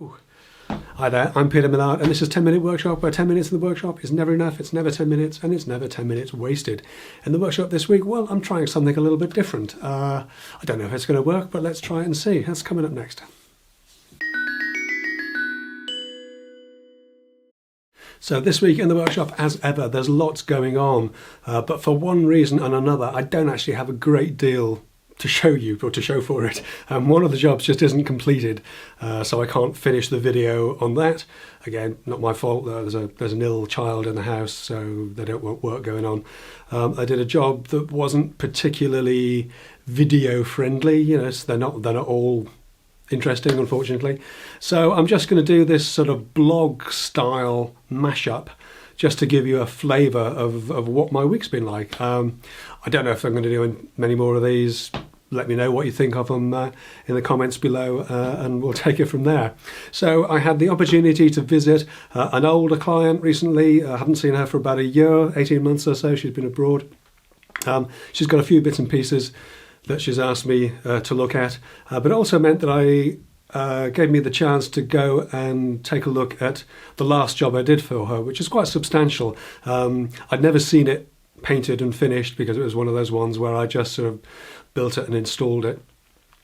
Ooh. Hi there, I'm Peter Millard, and this is 10 Minute Workshop, where 10 minutes in the workshop is never enough, it's never 10 minutes, and it's never 10 minutes wasted. In the workshop this week, well, I'm trying something a little bit different. I don't know if it's going to work, but let's try it and see. That's coming up next. So this week in the workshop, as ever, there's lots going on, but for one reason and another, I don't actually have a great deal to show you or to show for it. One of the jobs just isn't completed, so I can't finish the video on that. Again, not my fault. There's an ill child in the house, so they don't want work going on. I did a job that wasn't particularly video friendly. You know, so they're not all interesting, unfortunately. So I'm just going to do this sort of blog style mashup, just to give you a flavour of what my week's been like. I don't know if I'm going to do many more of these. Let me know what you think of them in the comments below, and we'll take it from there. So I had the opportunity to visit an older client recently. I haven't seen her for about a year, 18 months or so. She's been abroad. She's got a few bits and pieces that she's asked me to look at, but it also meant that gave me the chance to go and take a look at the last job I did for her, which is quite substantial. I'd never seen it painted and finished because it was one of those ones where I just sort of built it and installed it,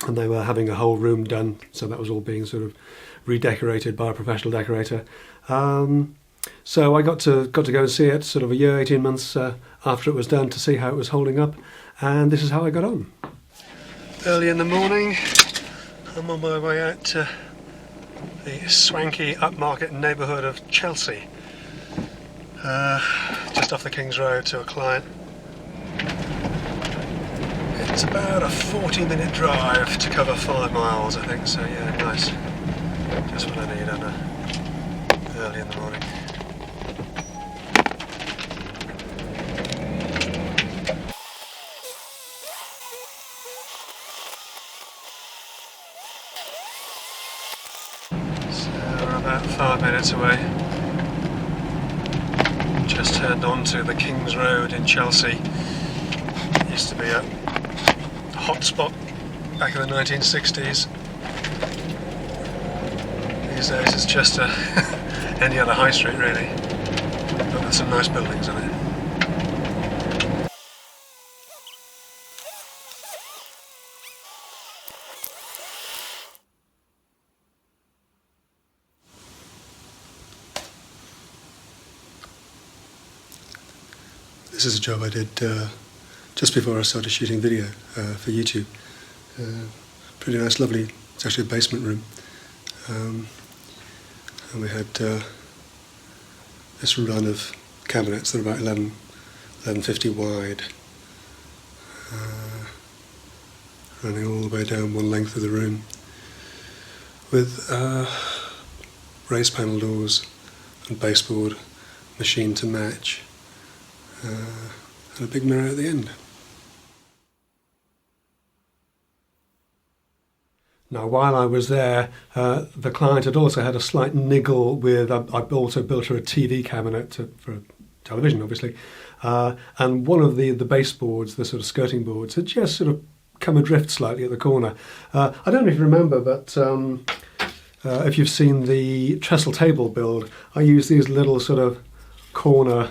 and they were having a whole room done, so that was all being sort of redecorated by a professional decorator. So I got to go and see it sort of a year, 18 months after it was done, to see how it was holding up, and this is how I got on. Early in the morning, I'm on my way out to the swanky upmarket neighbourhood of Chelsea, just off the King's Road, to a client. It's about a 40-minute drive to cover 5 miles, I think, so yeah, nice. Just what I need early in the morning. About 5 minutes away. Just turned onto the King's Road in Chelsea. Used to be a hot spot back in the 1960s. These days it's just any other high street really, but with some nice buildings in it. This is a job I did just before I started shooting video for YouTube. Pretty nice, lovely. It's actually a basement room. And we had this run of cabinets that are about 1150 wide, running all the way down one length of the room, with raised panel doors and baseboard machined to match. And a big mirror at the end. Now, while I was there, the client had also had a slight niggle with, I also built her a TV cabinet for television, obviously, and one of the baseboards, the sort of skirting boards, had just sort of come adrift slightly at the corner. I don't know if you remember, but if you've seen the trestle table build, I use these little sort of corner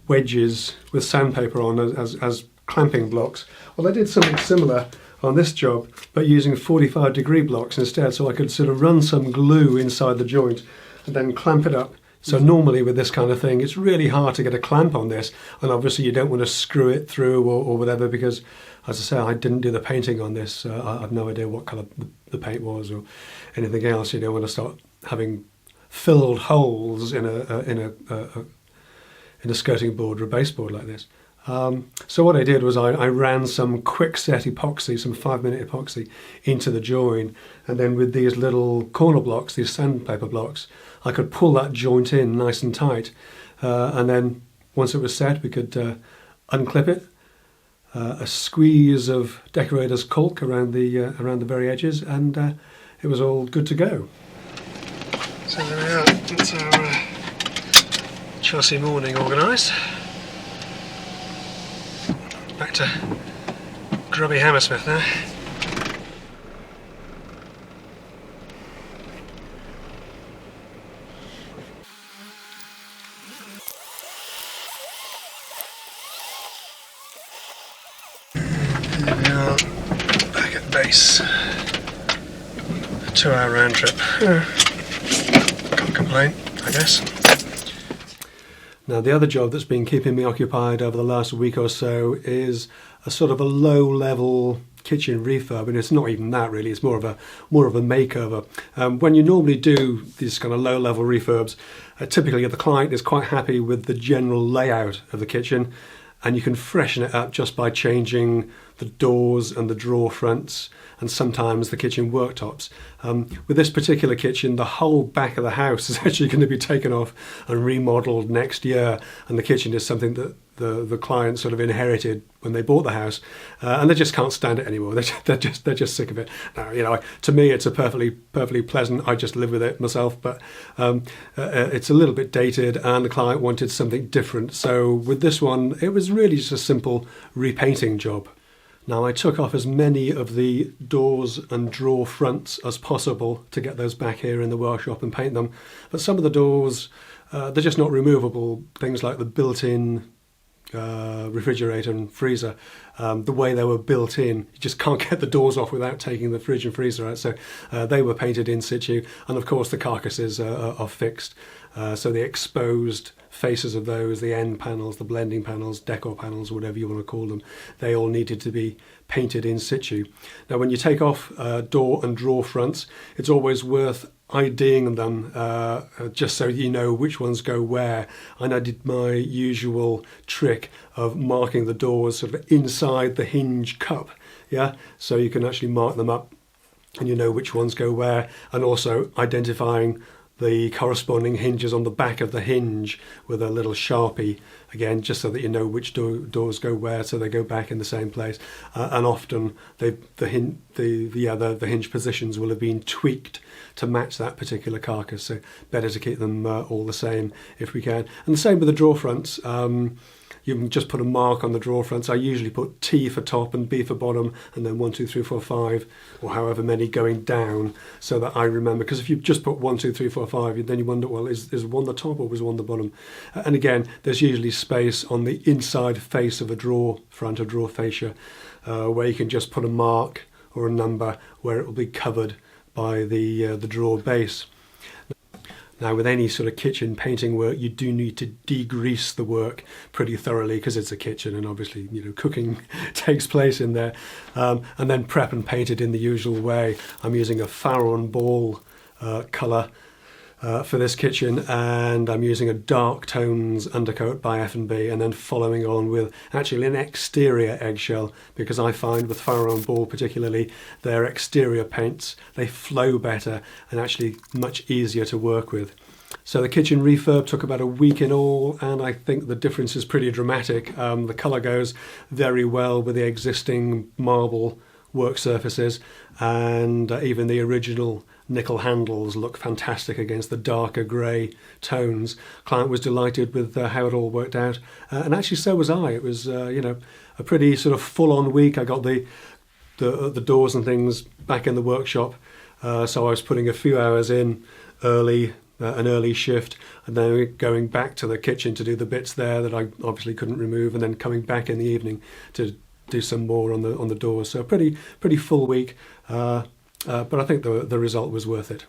wedges with sandpaper on as clamping blocks. Well, I did something similar on this job, but using 45-degree blocks instead, so I could sort of run some glue inside the joint and then clamp it up. So normally with this kind of thing, it's really hard to get a clamp on this, and obviously you don't want to screw it through or whatever, because, as I say, I didn't do the painting on this. I have no idea what colour the paint was or anything else. You don't want to start having filled holes in a skirting board or a baseboard like this. So what I did was I ran some quick set epoxy, some 5-minute epoxy, into the join, and then with these little corner blocks, these sandpaper blocks, I could pull that joint in nice and tight, and then once it was set, we could unclip it, a squeeze of decorator's caulk around the very edges, and it was all good to go. So there we are. That's our Chelsea morning organised. Back to grubby Hammersmith now. base. A 2-hour round trip. Can't complain, I guess. Now the other job that's been keeping me occupied over the last week or so is a sort of a low-level kitchen refurb, and it's not even that really. It's more of a makeover. When you normally do these kind of low-level refurbs, typically the client is quite happy with the general layout of the kitchen, and you can freshen it up just by changing the doors and the drawer fronts and sometimes the kitchen worktops. With this particular kitchen, the whole back of the house is actually going to be taken off and remodeled next year, and the kitchen is something that the client sort of inherited when they bought the house, and they just can't stand it anymore. They're just sick of it. Now, you know, to me, it's a perfectly pleasant. I just live with it myself, but it's a little bit dated, and the client wanted something different. So with this one, it was really just a simple repainting job. Now I took off as many of the doors and drawer fronts as possible to get those back here in the workshop and paint them. But some of the doors, they're just not removable. Things like the built-in refrigerator and freezer, the way they were built in, you just can't get the doors off without taking the fridge and freezer out. So they were painted in situ, and of course the carcasses are fixed. So the exposed faces of those, the end panels, the blending panels, decor panels, whatever you want to call them, they all needed to be painted in situ. Now when you take off door and drawer fronts, it's always worth IDing them just so you know which ones go where. And I did my usual trick of marking the doors sort of inside the hinge cup, yeah, so you can actually mark them up and you know which ones go where, and also identifying the corresponding hinges on the back of the hinge with a little Sharpie, again, just so that you know which doors go where, so they go back in the same place. And often the hinge positions will have been tweaked to match that particular carcass, so better to keep them all the same if we can. And the same with the drawer fronts. You can just put a mark on the drawer fronts. I usually put T for top and B for bottom, and then 1, 2, 3, 4, 5, or however many going down, so that I remember. Because if you just put 1, 2, 3, 4, 5, then you wonder, well, is one the top or was one the bottom? And again, there's usually space on the inside face of a drawer front, a drawer fascia, where you can just put a mark or a number where it will be covered by the drawer base. Now, with any sort of kitchen painting work, you do need to degrease the work pretty thoroughly because it's a kitchen, and obviously, you know, cooking takes place in there. And then prep and paint it in the usual way. I'm using a Farron Ball colour for this kitchen, and I'm using a dark tones undercoat by F&B, and then following on with actually an exterior eggshell, because I find with Farron Ball particularly, their exterior paints, they flow better and actually much easier to work with. So the kitchen refurb took about a week in all, and I think the difference is pretty dramatic. The colour goes very well with the existing marble work surfaces, and even the original nickel handles look fantastic against the darker grey tones. Client was delighted with how it all worked out, and actually so was I. It was you know, a pretty sort of full-on week. I got the doors and things back in the workshop, so I was putting a few hours in early, an early shift, and then going back to the kitchen to do the bits there that I obviously couldn't remove, and then coming back in the evening to do some more on the doors. So a pretty full week. But I think the result was worth it.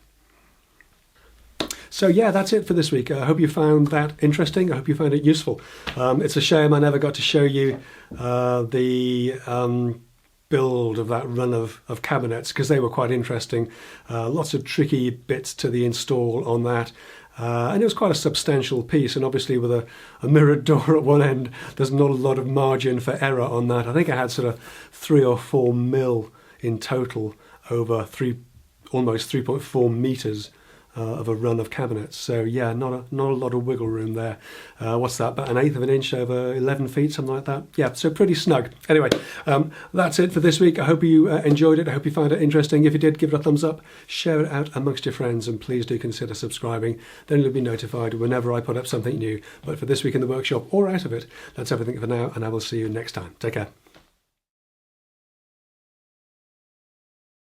So yeah, that's it for this week. I hope you found that interesting. I hope you found it useful. It's a shame I never got to show you the build of that run of cabinets, because they were quite interesting. Lots of tricky bits to the install on that. And it was quite a substantial piece, and obviously with a mirrored door at one end, there's not a lot of margin for error on that. I think I had sort of 3 or 4 mil in total over almost 3.4 meters of a run of cabinets. So yeah, not a lot of wiggle room there. What's that, about 1/8 of an inch over 11 feet, something like that? Yeah, so pretty snug. Anyway, that's it for this week. I hope you enjoyed it. I hope you found it interesting. If you did, give it a thumbs up, share it out amongst your friends, and please do consider subscribing. Then you'll be notified whenever I put up something new. But for this week in the workshop or out of it, that's everything for now, and I will see you next time. Take care.